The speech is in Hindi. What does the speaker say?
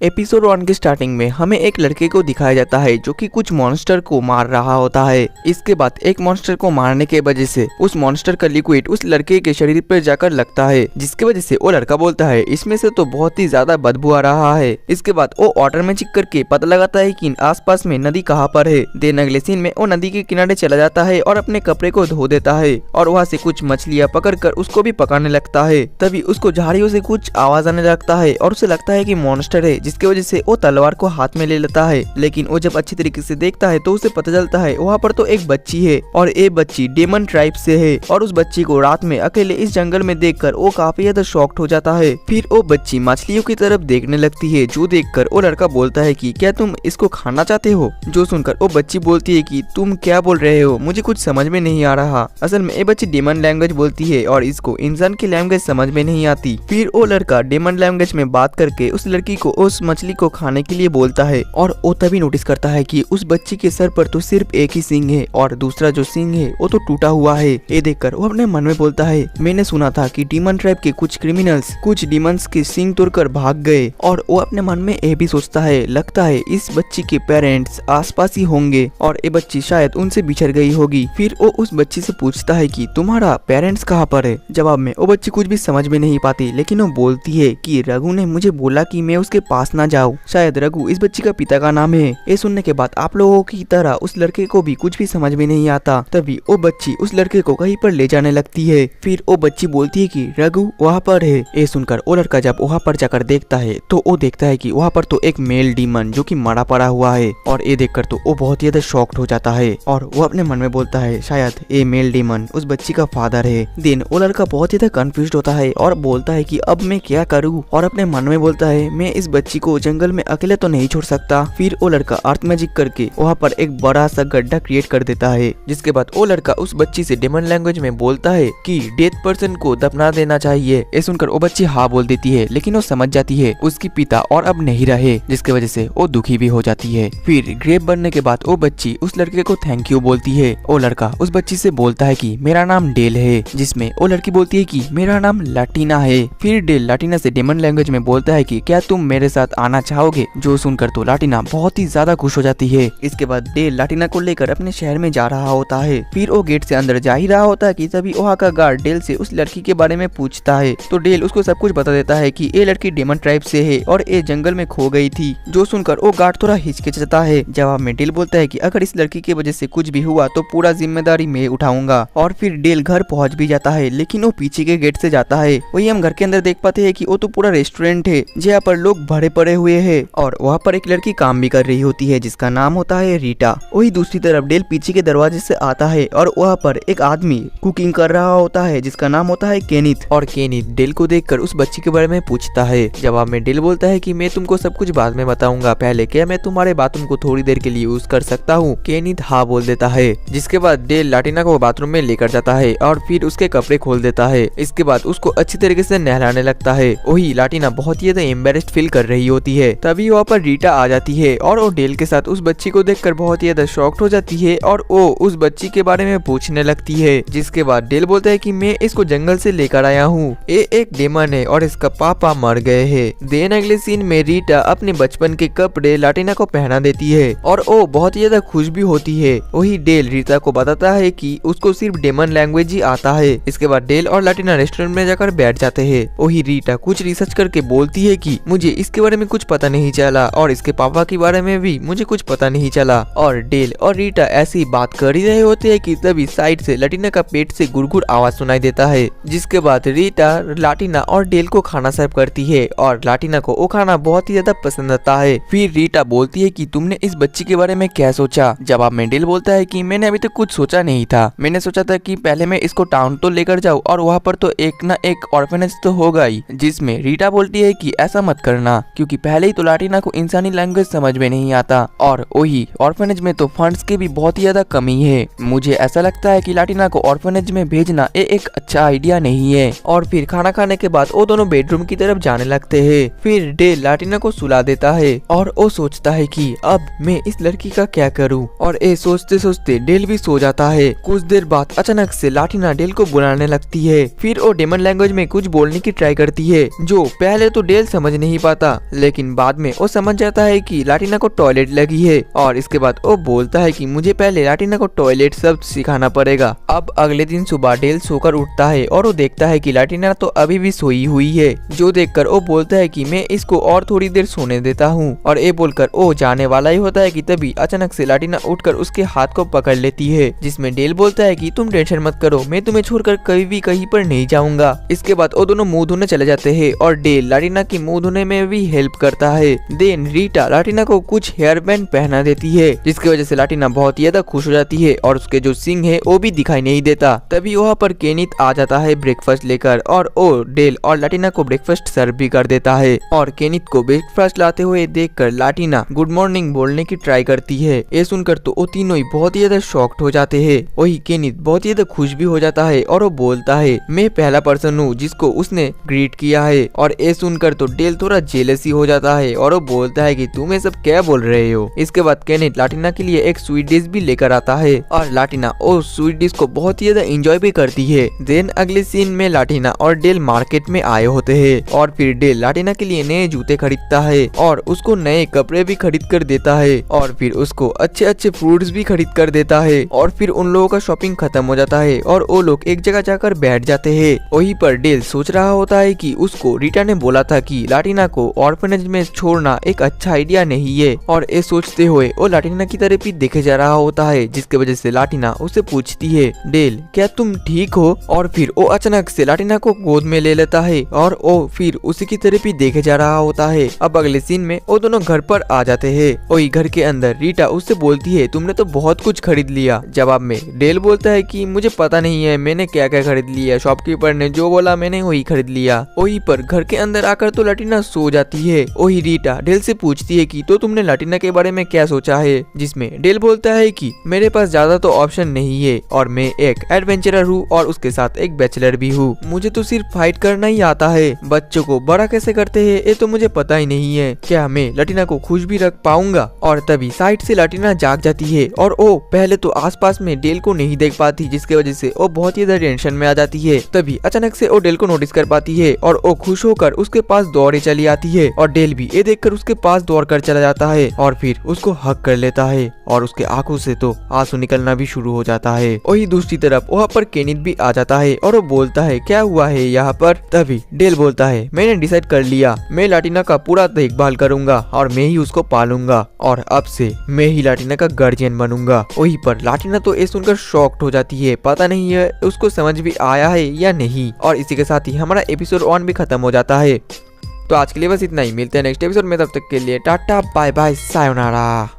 एपिसोड 1 के स्टार्टिंग में हमें एक लड़के को दिखाया जाता है जो कि कुछ मॉन्स्टर को मार रहा होता है। इसके बाद एक मॉन्स्टर को मारने के वजह से उस मॉन्स्टर का लिक्विड उस लड़के के शरीर पर जाकर लगता है, जिसकी वजह से वो लड़का बोलता है इसमें से तो बहुत ही ज्यादा बदबू आ रहा है। इसके बाद वो वाटर में चेक करके पता लगाता है कि आसपास में नदी कहाँ पर है। देन अगले सीन में वो नदी के किनारे चला जाता है और अपने कपड़े को धो देता है और वहाँ से कुछ मछलियाँ पकड़कर उसको भी पकाने लगता है। तभी उसको झाड़ियों से कुछ आवाज आने लगता है और उसे लगता है कि मॉन्स्टर है, जिसकी वजह से वो तलवार को हाथ में ले लेता है। लेकिन वो जब अच्छी तरीके से देखता है तो उसे पता चलता है वहाँ पर तो एक बच्ची है और ये बच्ची डेमन ट्राइब से है। और उस बच्ची को रात में अकेले इस जंगल में देखकर वो काफी ज्यादा शॉक्ड हो जाता है। फिर वो बच्ची मछलियों की तरफ देखने लगती है, जो देखकर वो लड़का बोलता है कि क्या तुम इसको खाना चाहते हो। जो सुनकर वो बच्ची बोलती है कि तुम क्या बोल रहे हो, मुझे कुछ समझ में नहीं आ रहा। असल में ये बच्ची डेमन लैंग्वेज बोलती है और इसको इंसान की लैंग्वेज समझ में नहीं आती। फिर वो लड़का डेमन लैंग्वेज में बात करके उस लड़की को उस मछली को खाने के लिए बोलता है और वो तभी नोटिस करता है कि उस बच्ची के सर पर तो सिर्फ एक ही सींग है और दूसरा जो सींग है वो तो टूटा हुआ है। ये देखकर वो अपने मन में बोलता है मैंने सुना था कि डीमन ट्राइब के कुछ क्रिमिनल्स कुछ डीमंस के सींग तोड़कर भाग गए। और वो अपने मन में ये भी सोचता है लगता है इस बच्ची के पेरेंट्स आसपास ही होंगे और ये बच्ची शायद उनसे बिछड़ गई होगी। फिर वो उस बच्ची से पूछता है कि तुम्हारा पेरेंट्स कहाँ पर है। जवाब में वो बच्ची कुछ भी समझ में नहीं पाती, लेकिन वो बोलती है कि रघु ने मुझे बोला कि मैं उसके पास ना जाऊँ, शायद रघु इस बच्ची का पिता का नाम है। ये सुनने के बाद आप लोगों की तरह उस लड़के को भी कुछ भी समझ में नहीं आता। तभी वो बच्ची उस लड़के को कहीं पर ले जाने लगती है। फिर वो बच्ची बोलती है कि रघु वहाँ पर है। ये सुनकर वो लड़का जब वहाँ पर जाकर देखता है तो वो देखता है कि वहाँ पर तो एक मेल डीमन जो कि मरा पड़ा हुआ है। और ये देखकर तो वो बहुत ज्यादा शॉक्ड हो जाता है और वो अपने मन में बोलता है शायद ये मेल डीमन उस बच्ची का फादर है। दिन वो लड़का बहुत ज्यादा कंफ्यूज होता है और बोलता है कि अब मैं क्या करूँ, और अपने मन में बोलता है मैं इस बच्ची को जंगल में अकेले तो नहीं छोड़ सकता। फिर वो लड़का अर्थ मैजिक करके वहाँ पर एक बड़ा सा गड्ढा क्रिएट कर देता है। जिसके बाद वो लड़का उस बच्ची से डेमन लैंग्वेज में बोलता है कि डेथ पर्सन को दफना देना चाहिए। ये सुनकर वो बच्ची हाँ बोल देती है, लेकिन वो समझ जाती है उसकी पिता और अब नहीं रहे, जिसकी वजह से वो दुखी भी हो जाती है। फिर ग्रेव बनने के बाद वो बच्ची उस लड़के को थैंक यू बोलती है। वो लड़का उस बच्ची से बोलता है कि मेरा नाम डेल है, जिसमें वो लड़की बोलती है कि मेरा नाम लाटीना है। फिर डेल लाटीना से डेमन लैंग्वेज में बोलता है कि क्या तुम मेरे साथ आना चाहोगे। जो सुनकर तो लाटीना बहुत ही ज्यादा खुश हो जाती है। इसके बाद डेल लाटीना को लेकर अपने शहर में जा रहा होता है। फिर वो गेट से अंदर जा ही रहा होता है कि तभी वहाँ का गार्ड डेल से उस लड़की के बारे में पूछता है। तो डेल उसको सब कुछ बता देता है कि ये लड़की डेमन ट्राइब से है और ये जंगल में खो गई थी। जो सुनकर वो गार्ड थोड़ा हिचकिचाता है। जवाब में डेल बोलता है कि अगर इस लड़की की वजह से कुछ भी हुआ तो पूरा जिम्मेदारी मैं उठाऊंगा। और फिर डेल घर पहुंच भी जाता है, लेकिन वो पीछे के गेट से जाता है। वही हम घर के अंदर देख पाते हैं कि वो तो पूरा रेस्टोरेंट है जहाँ पर लोग भरे पड़े हुए हैं और वहाँ पर एक लड़की काम भी कर रही होती है जिसका नाम होता है रीटा। वही दूसरी तरफ डेल पीछे के दरवाजे से आता है और वहाँ पर एक आदमी कुकिंग कर रहा होता है जिसका नाम होता है केनिथ। और केनिथ डेल को देखकर उस बच्ची के बारे में पूछता है। जवाब में डेल बोलता है कि मैं तुमको सब कुछ बाद में बताऊंगा, पहले क्या मैं तुम्हारे बाथरूम को थोड़ी देर के लिए यूज कर सकता हूँ। केनिथ हाँ बोल देता है। जिसके बाद डेल लाटीना को बाथरूम में लेकर जाता है और फिर उसके कपड़े खोल देता है। इसके बाद उसको अच्छी तरीके से नहलाने लगता है। वही लाटीना बहुत ही ज्यादा एम्बेरेस्ड फील कर रही होती है। तभी वहाँ पर रीटा आ जाती है और वो डेल के साथ उस बच्ची को देखकर बहुत ही ज्यादा शॉक्ड हो जाती है और वो उस बच्ची के बारे में पूछने लगती है। जिसके बाद डेल बोलता है कि मैं इसको जंगल से लेकर आया हूँ, ये एक डेमन है और इसका पापा मर गए हैं। देन अगले सीन में रीटा अपने बचपन के कपड़े लाटीना को पहना देती है और वो बहुत ही ज्यादा खुश भी होती है। वही डेल रीटा को बताता है कि उसको सिर्फ डेमन लैंग्वेज ही आता है। इसके बाद डेल और लाटीना रेस्टोरेंट में जाकर बैठ जाते हैं। वही रीटा कुछ रिसर्च करके बोलती है कि मुझे इसके बारे में कुछ पता नहीं चला और इसके पापा के बारे में भी मुझे कुछ पता नहीं चला। और डेल और रीटा ऐसी बात कर ही रहे होते हैं कि तभी साइड से लाटीना का पेट से गुड़गुड़ आवाज सुनाई देता है। जिसके बाद रीटा लाटीना और डेल को खाना सर्व करती है और लाटीना को वो खाना बहुत ही ज्यादा पसंद आता है। फिर रीटा बोलती है कि तुमने इस बच्ची के बारे में क्या सोचा। जवाब में डेल बोलता है कि मैंने अभी तक कुछ सोचा नहीं था, मैंने सोचा था कि पहले मैं इसको टाउन तो लेकर जाऊँ और वहाँ पर तो एक ना एक ऑर्फनेज तो होगा ही। जिसमें रीटा बोलती है कि ऐसा मत करना, क्योंकि पहले ही तो लाटीना को इंसानी लैंग्वेज समझ में नहीं आता और वही ऑर्फनेज में तो फंड्स की भी बहुत ही ज्यादा कमी है। मुझे ऐसा लगता है कि लाटीना को ऑर्फनेज में भेजना एक अच्छा आइडिया नहीं है। और फिर खाना खाने के बाद वो दोनों बेडरूम की तरफ जाने लगते हैं। फिर डेल लाटीना को सुला देता है और वो सोचता है कि अब मैं इस लड़की का क्या करूं। और ये सोचते सोचते डेल भी सो जाता है। कुछ देर बाद अचानक से लाटीना डेल को बुलाने लगती है। फिर वो डेमन लैंग्वेज में कुछ बोलने की ट्राई करती है जो पहले तो डेल समझ नहीं पाता। लेकिन बाद में वो समझ जाता है कि लाटिना को टॉयलेट लगी है और इसके बाद वो बोलता है कि मुझे पहले लाटिना को टॉयलेट शब्द सिखाना पड़ेगा। अब अगले दिन सुबह डेल सोकर उठता है और वो देखता है कि लाटिना तो अभी भी सोई हुई है, जो देखकर वो बोलता है कि मैं इसको और थोड़ी देर सोने देता हूँ। और ये बोलकर वो जाने वाला ही होता है कि तभी अचानक से लाटिना उठकर उसके हाथ को पकड़ लेती है, जिसमें डेल बोलता है कि तुम टेंशन मत करो, मैं तुम्हें छोड़कर कभी भी कहीं पर नहीं जाऊंगा। इसके बाद वो दोनों मुंह धोने चले जाते हैं और डेल लाटिना की मुंह धोने में भी हेल्प करता है। देन रीटा लाटिना को कुछ हेयर बैंड पहना देती है, जिसकी वजह से लाटिना बहुत ज्यादा खुश हो जाती है और उसके जो सिंग है वो भी दिखाई नहीं देता। तभी वहाँ पर केनिथ आ जाता है ब्रेकफास्ट लेकर और वो डेल और लाटिना को ब्रेकफास्ट सर्व भी कर देता है। और केनिथ को ब्रेकफास्ट लाते हुए देखकर लाटिना गुड मॉर्निंग बोलने की ट्राई करती है। ये सुनकर तो वो तीनों ही बहुत ही ज्यादा शॉक्ड हो जाते हैं। वही केनिथ बहुत ही ज्यादा खुश भी हो जाता है और वो बोलता है मैं पहला पर्सन हूँ जिसको उसने ग्रीट किया है। और ये सुनकर तो डेल थोड़ा जेलसी हो जाता है और वो बोलता है कि तुम ये सब क्या बोल रहे हो। इसके बाद केनिथ लाटिना के लिए एक स्वीट डिश भी लेकर आता है और लाटिना उस स्वीट डिश को बहुत ही ज्यादा एंजॉय भी करती है। देन अगले सीन में लाटिना और डेल मार्केट में आए होते हैं और फिर डेल लाटिना के लिए नए जूते खरीदता है और उसको नए कपड़े भी खरीद कर देता है और फिर उसको अच्छे अच्छे फ्रूट्स भी खरीद कर देता है। और फिर उन लोगों का शॉपिंग खत्म हो जाता है और वो लोग एक जगह जाकर बैठ जाते हैं। वहीं पर डेल सोच रहा होता है कि उसको रीटा ने बोला था कि लाटिना को ऑर्फनेज में छोड़ना एक अच्छा आइडिया नहीं है। और ये सोचते हुए वो लाटिना की तरफ ही देखे जा रहा होता है, जिसके वजह से लाटिना उसे पूछती है डेल क्या तुम ठीक हो। और फिर वो अचानक से लाटिना को गोद में ले लेता है और वो फिर उसी की तरफ ही देखे जा रहा होता है। अब अगले सीन में वो दोनों घर पर आ जाते हैं। वही घर के अंदर रीटा उससे बोलती है तुमने तो बहुत कुछ खरीद लिया। जवाब में डेल बोलता है कि मुझे पता नहीं है मैंने क्या क्या खरीद लिया, शॉपकीपर ने जो बोला मैंने वही खरीद लिया। वही पर घर के अंदर आकर तो लाटिना सो जाती है। वही रीटा डेल से पूछती है कि तो तुमने लाटिना के बारे में क्या सोचा है, जिसमें डेल बोलता है कि मेरे पास ज्यादा तो ऑप्शन नहीं है और मैं एक एडवेंचरर हूँ और उसके साथ एक बैचलर भी हूँ। मुझे तो सिर्फ फाइट करना ही आता है, बच्चों को बड़ा कैसे करते हैं ये तो मुझे पता ही नहीं है। क्या मैं लाटिना को खुश भी रख पाऊंगा। और तभी साइड से लाटिना जाग जाती है और वो पहले तो आसपास में डेल को नहीं देख पाती, जिसकी वजह से वो बहुत ही ज्यादा टेंशन में आ जाती है। तभी अचानक से वो डेल को नोटिस कर पाती है और वो खुश होकर उसके पास दौड़े चली आती है और डेल भी ये देखकर उसके पास दौड़ कर चला जाता है और फिर उसको हक कर लेता है और उसके आंखों से तो आंसू निकलना भी शुरू हो जाता है। वही दूसरी तरफ वहाँ पर केनिथ भी आ जाता है और वो बोलता है क्या हुआ है यहाँ पर। तभी डेल बोलता है मैंने डिसाइड कर लिया, मैं लाटिना का पूरा देखभाल करूंगा और मैं ही उसको पालूंगा और अब से मैं ही लाटिना का गार्जियन बनूंगा। वहीं पर लाटिना तो ये सुनकर शॉक्ड हो जाती है, पता नहीं है उसको समझ भी आया है या नहीं। और इसी के साथ ही हमारा एपिसोड 1 भी खत्म हो जाता है। तो आज के लिए बस इतना ही, मिलते हैं नेक्स्ट एपिसोड में, तब तक के लिए टाटा बाय बाय सायोनारा।